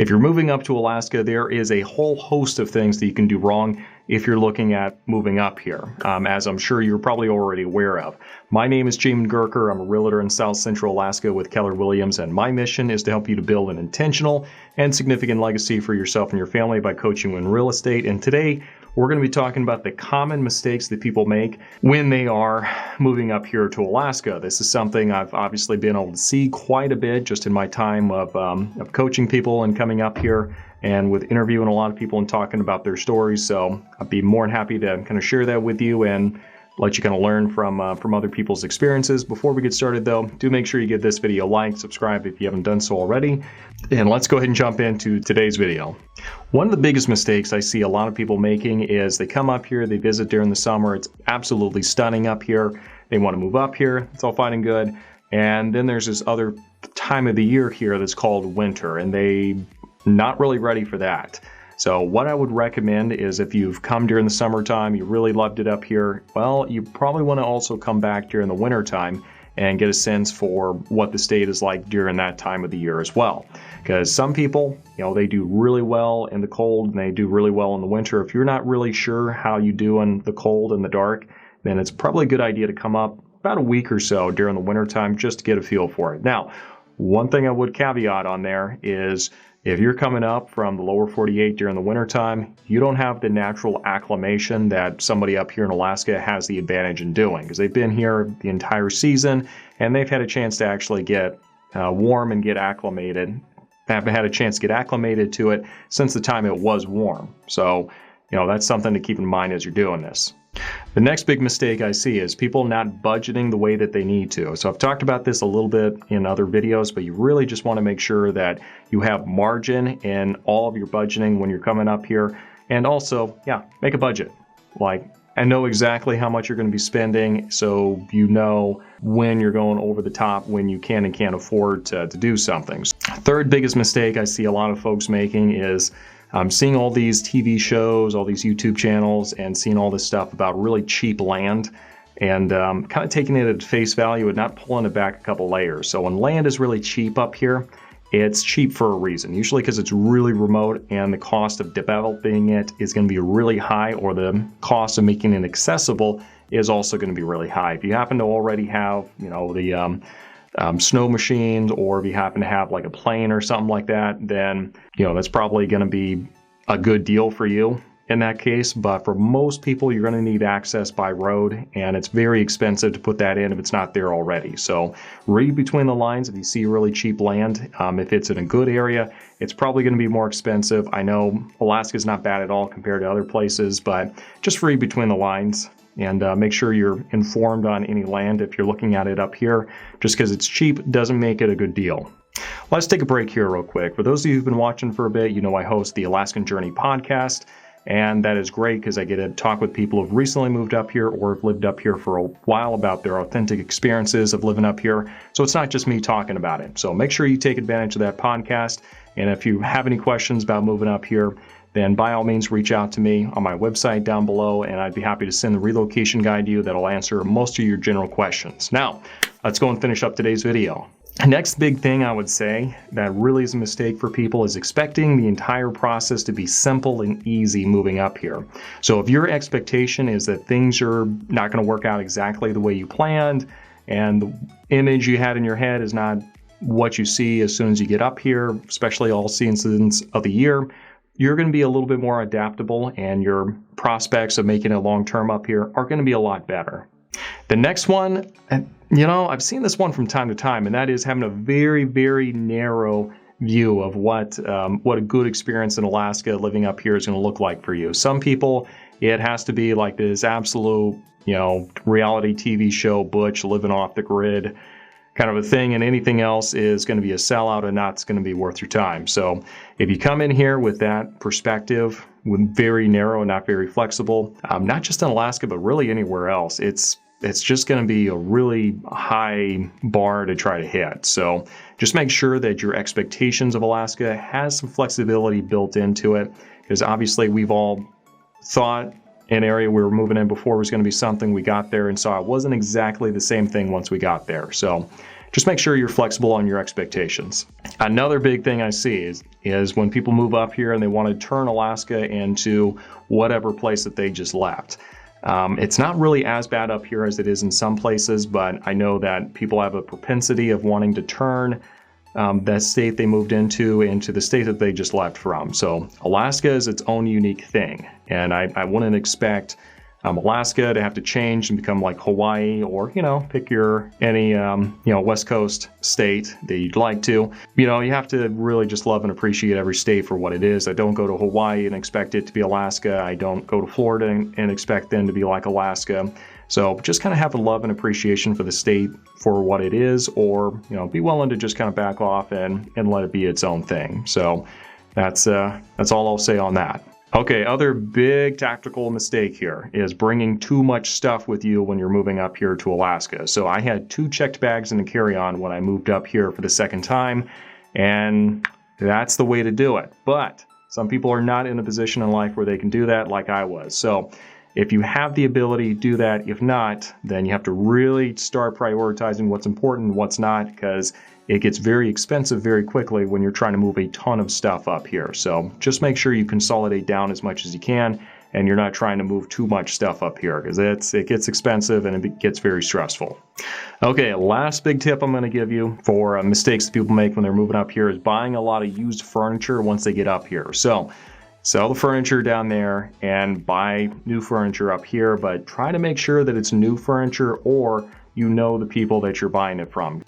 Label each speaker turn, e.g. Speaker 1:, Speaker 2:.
Speaker 1: If you're moving up to Alaska, there is a whole host of things that you can do wrong if you're looking at moving up here, as I'm sure you're probably already aware of. My name is Jamin Goecker. I'm a realtor in South Central Alaska with Keller Williams, and my mission is to help you to build an intentional and significant legacy for yourself and your family by coaching you in real estate. And today, we're going to be talking about the common mistakes that people make when they are moving up here to Alaska. This is something I've obviously been able to see quite a bit just in my time of coaching people and coming up here and with interviewing a lot of people and talking about their stories. So I'd be more than happy to kind of share that with you and let you kind of learn from other people's experiences. Before we get started though, do make sure you give this video a like, subscribe if you haven't done so already, and let's go ahead and jump into today's video. One of the biggest mistakes I see a lot of people making is they come up here, they visit during the summer, it's absolutely stunning up here, they want to move up here, it's all fine and good, and then there's this other time of the year here that's called winter, and they not really ready for that. So what I would recommend is if you've come during the summertime, you really loved it up here, well, you probably want to also come back during the wintertime and get a sense for what the state is like during that time of the year as well. Because some people, they do really well in the cold and they do really well in the winter. If you're not really sure how you do in the cold and the dark, then it's probably a good idea to come up about a week or so during the wintertime just to get a feel for it. Now, one thing I would caveat on there is if you're coming up from the lower 48 during the wintertime, you don't have the natural acclimation that somebody up here in Alaska has the advantage in doing, because they've been here the entire season and they've had a chance to actually get warm and get acclimated. Haven't had a chance to get acclimated to it since the time it was warm. So, that's something to keep in mind as you're doing this. The next big mistake I see is people not budgeting the way that they need to. So I've talked about this a little bit in other videos, but you really just want to make sure that you have margin in all of your budgeting when you're coming up here. And also, make a budget. And know exactly how much you're going to be spending so you know when you're going over the top, when you can and can't afford to do something. Third biggest mistake I see a lot of folks making is seeing all these TV shows, all these YouTube channels, and seeing all this stuff about really cheap land and kind of taking it at face value and not pulling it back a couple layers. So when land is really cheap up here, it's cheap for a reason, usually because it's really remote and the cost of developing it is going to be really high, or the cost of making it accessible is also going to be really high. If you happen to already have, the snow machines, or if you happen to have like a plane or something like that, then that's probably going to be a good deal for you in that case. But for most people, you're going to need access by road, and it's very expensive to put that in if it's not there already. So read between the lines. If you see really cheap land, if it's in a good area, it's probably going to be more expensive. I know Alaska is not bad at all compared to other places, but just read between the lines. And make sure you're informed on any land if you're looking at it up here. Just because it's cheap doesn't make it a good deal. Let's take a break here real quick. For those of you who've been watching for a bit, I host the Alaskan Journey podcast. And that is great because I get to talk with people who've recently moved up here or have lived up here for a while about their authentic experiences of living up here. So it's not just me talking about it. So make sure you take advantage of that podcast. And if you have any questions about moving up here, then by all means reach out to me on my website down below, and I'd be happy to send the relocation guide to you that'll answer most of your general questions. Now, let's go and finish up today's video. Next big thing I would say that really is a mistake for people is expecting the entire process to be simple and easy moving up here. So if your expectation is that things are not going to work out exactly the way you planned, and the image you had in your head is not what you see as soon as you get up here, especially all seasons of the year, you're going to be a little bit more adaptable, and your prospects of making it long-term up here are going to be a lot better. The next one, I've seen this one from time to time, and that is having a very, very narrow view of what a good experience in Alaska living up here is going to look like for you. Some people, it has to be like this absolute, reality TV show, butch, living off the grid kind of a thing, and anything else is going to be a sellout and not going to be worth your time. So if you come in here with that perspective, with very narrow and not very flexible, not just in Alaska, but really anywhere else, it's just going to be a really high bar to try to hit. So just make sure that your expectations of Alaska has some flexibility built into it, because obviously we've all thought an area we were moving in before was going to be something. We got there and saw it wasn't exactly the same thing once we got there. So just make sure you're flexible on your expectations. Another big thing I see is when people move up here and they want to turn Alaska into whatever place that they just left. It's not really as bad up here as it is in some places, but I know that people have a propensity of wanting to turn that state they moved into the state that they just left from. So Alaska is its own unique thing, and I wouldn't expect Alaska to have to change and become like Hawaii, or pick any West Coast state that you'd like to. You have to really just love and appreciate every state for what it is. I don't go to Hawaii and expect it to be Alaska. I don't go to Florida and expect them to be like Alaska. So just kind of have a love and appreciation for the state for what it is, or be willing to just kind of back off and let it be its own thing. So that's all I'll say on that. Okay, other big tactical mistake here is bringing too much stuff with you when you're moving up here to Alaska. So I had 2 checked bags in the carry-on when I moved up here for the second time, and that's the way to do it. But some people are not in a position in life where they can do that like I was. So if you have the ability to do that, if not, then you have to really start prioritizing what's important and what's not, because it gets very expensive very quickly when you're trying to move a ton of stuff up here. So just make sure you consolidate down as much as you can, and you're not trying to move too much stuff up here, because it gets expensive and it gets very stressful. Okay, last big tip I'm going to give you for mistakes that people make when they're moving up here is buying a lot of used furniture once they get up here. So sell the furniture down there and buy new furniture up here, but try to make sure that it's new furniture, or the people that you're buying it from.